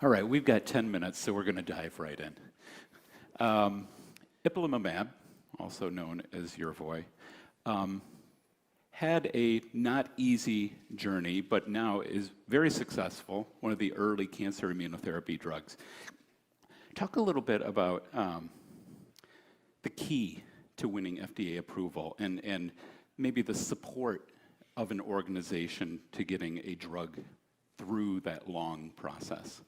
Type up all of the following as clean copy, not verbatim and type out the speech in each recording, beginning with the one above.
All right, we've got 10 minutes, so we're going to dive right in. Ipilimumab, also known as Yervoy, had a not easy journey, but now is very successful, one of the early cancer immunotherapy drugs. Talk a little bit about the key to winning FDA approval and maybe the support of an organization to getting a drug through that long process.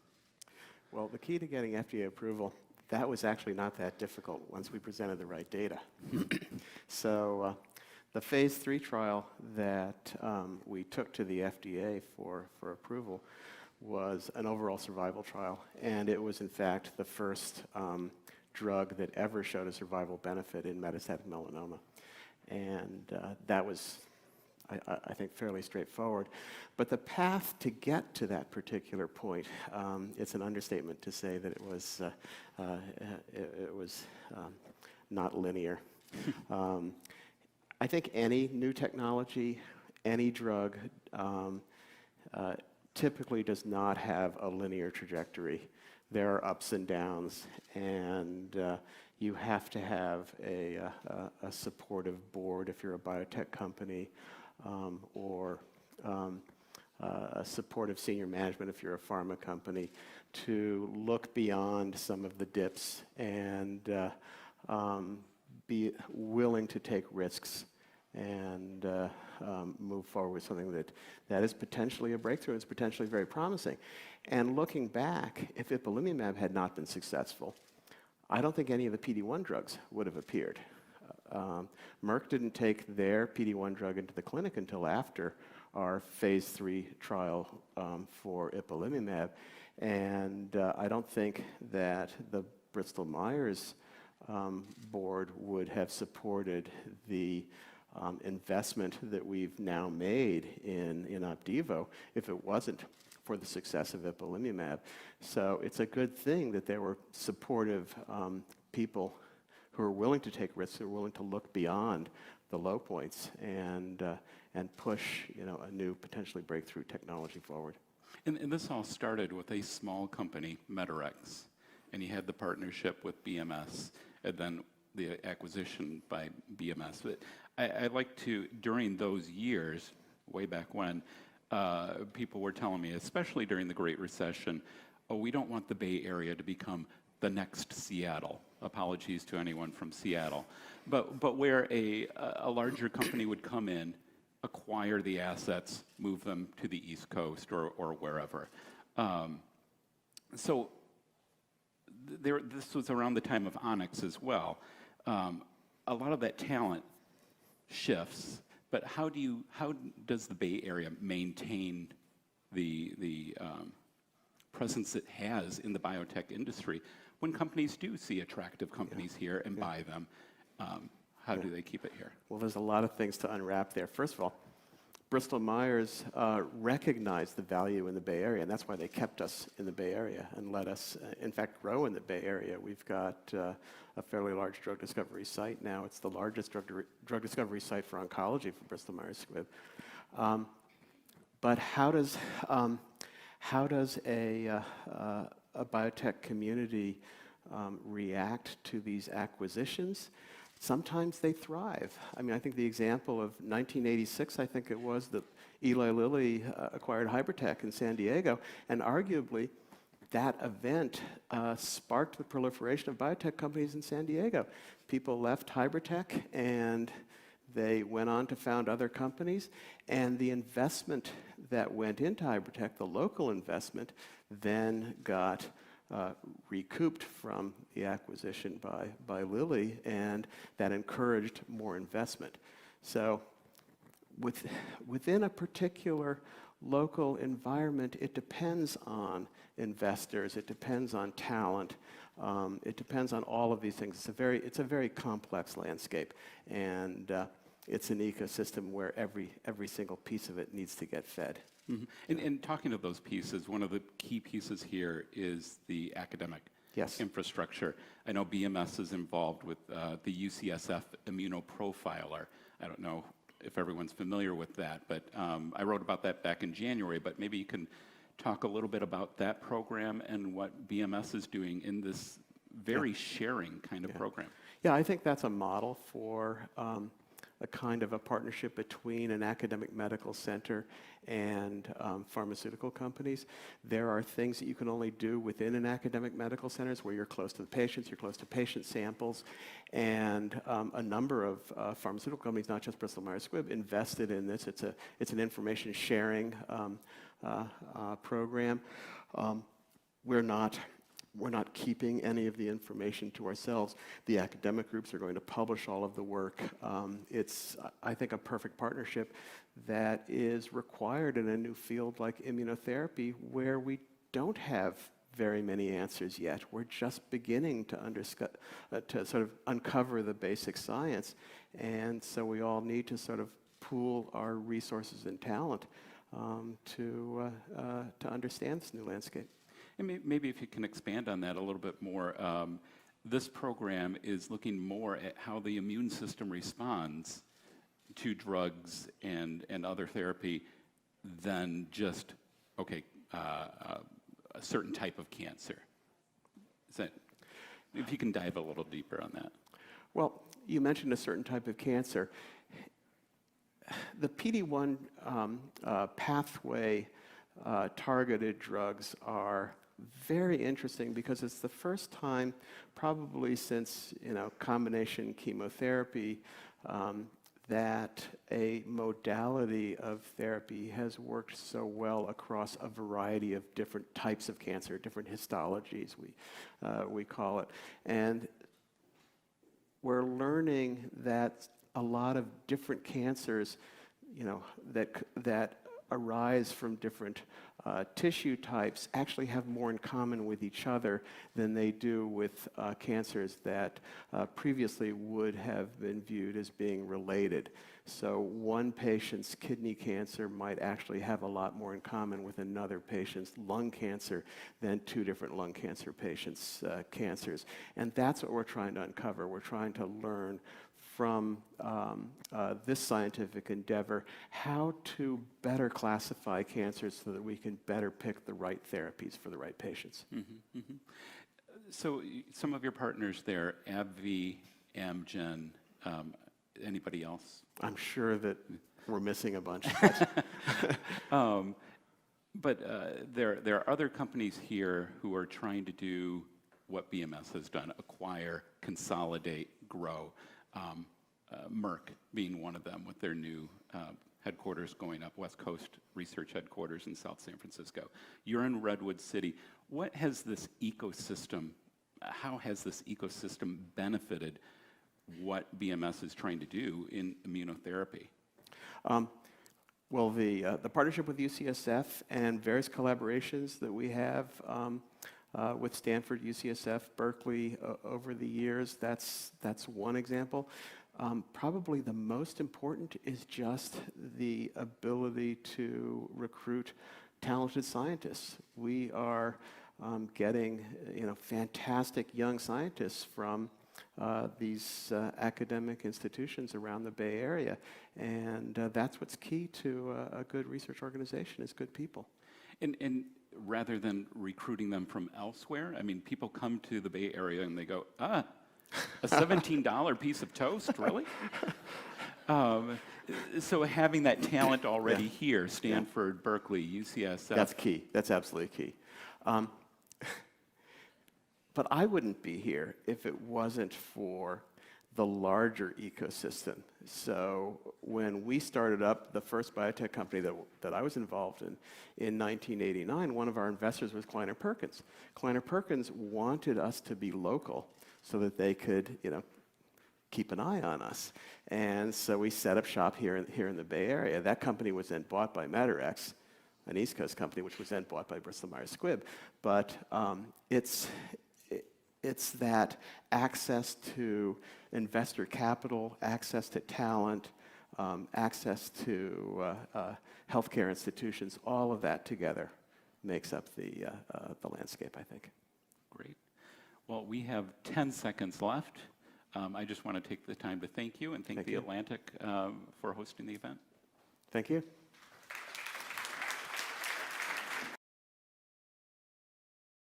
Well, the key to getting FDA approval, that was actually not that difficult once we presented the right data. So the phase 3 trial that we took to the FDA for approval was an overall survival trial, and it was in fact the first drug that ever showed a survival benefit in metastatic melanoma. And that was, I think, fairly straightforward. But the path to get to that particular point, it's an understatement to say that it was not linear. I think any new technology, any drug, typically does not have a linear trajectory. There are ups and downs, and you have to have a supportive board if you're a biotech company, or a supportive senior management if you're a pharma company, to look beyond some of the dips and be willing to take risks and move forward with something that is potentially a breakthrough. It's potentially very promising. And looking back, if ipilimumab had not been successful, I don't think any of the PD-1 drugs would have appeared. Merck didn't take their PD-1 drug into the clinic until after our phase 3 trial for ipilimumab. And I don't think that the Bristol-Myers board would have supported the investment that we've now made in Opdivo if it wasn't for the success of ipilimumab. So it's a good thing that there were supportive people who are willing to take risks, who are willing to look beyond the low points and push, a new potentially breakthrough technology forward. And this all started with a small company, Medarex, and you had the partnership with BMS, and then the acquisition by BMS. But I'd like to, during those years, way back when, people were telling me, especially during the Great Recession, we don't want the Bay Area to become the next Seattle. Apologies to anyone from Seattle. But where a larger company would come in, acquire the assets, move them to the East Coast or wherever. So this was around the time of Onyx as well. A lot of that talent shifts, but how does the Bay Area maintain the presence it has in the biotech industry when companies do see attractive companies here and buy them? How do they keep it here? Well, there's a lot of things to unwrap there. First of all, Bristol-Myers recognized the value in the Bay Area, and that's why they kept us in the Bay Area and let us, in fact, grow in the Bay Area. We've got a fairly large drug discovery site now. It's the largest drug discovery site for oncology for Bristol-Myers Squibb. But how does a biotech community react to these acquisitions? Sometimes they thrive. I mean, I think the example of 1986, I think it was, that Eli Lilly acquired Hybridtech in San Diego, and arguably that event sparked the proliferation of biotech companies in San Diego. People left Hybridtech and they went on to found other companies, and the investment that went into Hybridtech, the local investment, then got recouped from the acquisition by Lilly, and that encouraged more investment. So within a particular local environment, it depends on investors, it depends on talent, it depends on all of these things. It's a very complex landscape, and it's an ecosystem where every single piece of it needs to get fed. Mm-hmm. And talking of those pieces, one of the key pieces here is the academic infrastructure. I know BMS is involved with the UCSF immunoprofiler. I don't know if everyone's familiar with that, but I wrote about that back in January, but maybe you can talk a little bit about that program and what BMS is doing in this very sharing kind of program? Yeah, I think that's a model for a kind of a partnership between an academic medical center and pharmaceutical companies. There are things that you can only do within an academic medical centers where you're close to the patients, you're close to patient samples, and a number of pharmaceutical companies, not just Bristol-Myers Squibb, invested in this. It's an information sharing program. We're not keeping any of the information to ourselves. The academic groups are going to publish all of the work. It's, I think, a perfect partnership that is required in a new field like immunotherapy, where we don't have very many answers yet. We're just beginning to sort of uncover the basic science, and so we all need to sort of pool our resources and talent to understand this new landscape. And maybe if you can expand on that a little bit more. This program is looking more at how the immune system responds to drugs and other therapy than just, a certain type of cancer. If you can dive a little deeper on that. Well, you mentioned a certain type of cancer. The PD-1 pathway targeted drugs are very interesting because it's the first time, probably since combination chemotherapy, that a modality of therapy has worked so well across a variety of different types of cancer, different histologies, we call it. And we're learning that a lot of different cancers, that arise from different tissue types actually have more in common with each other than they do with cancers that previously would have been viewed as being related. So one patient's kidney cancer might actually have a lot more in common with another patient's lung cancer than two different lung cancer patients' cancers. And that's what we're trying to uncover. We're trying to learn from this scientific endeavor how to better classify cancers so that we can better pick the right therapies for the right patients. Mm-hmm, mm-hmm. So some of your partners there, AbbVie, Amgen, anybody else? I'm sure that we're missing a bunch. But there are other companies here who are trying to do what BMS has done: acquire, consolidate, grow. Merck being one of them with their new headquarters going up, West Coast Research Headquarters in South San Francisco. You're in Redwood City. What has this ecosystem, how has this ecosystem benefited what BMS is trying to do in immunotherapy? Well, the partnership with UCSF and various collaborations that we have with Stanford, UCSF, Berkeley over the years, that's one example. Probably the most important is just the ability to recruit talented scientists. We are getting fantastic young scientists from these academic institutions around the Bay Area, and that's what's key to a good research organization, is good people. And rather than recruiting them from elsewhere, I mean, people come to the Bay Area and they go, a $17 piece of toast, really? So having that talent already here, Stanford, Berkeley, UCSF. That's key. That's absolutely key. But I wouldn't be here if it wasn't for the larger ecosystem. So when we started up the first biotech company that I was involved in 1989, one of our investors was Kleiner Perkins. Kleiner Perkins wanted us to be local so that they could, keep an eye on us. And so we set up shop here in the Bay Area. That company was then bought by Medarex, an East Coast company, which was then bought by Bristol-Myers Squibb. But it's that access to investor capital, access to talent, access to healthcare institutions, all of that together makes up the landscape, I think. Great. Well, we have 10 seconds left. I just want to take the time to thank you and thank the Atlantic for hosting the event. Thank you.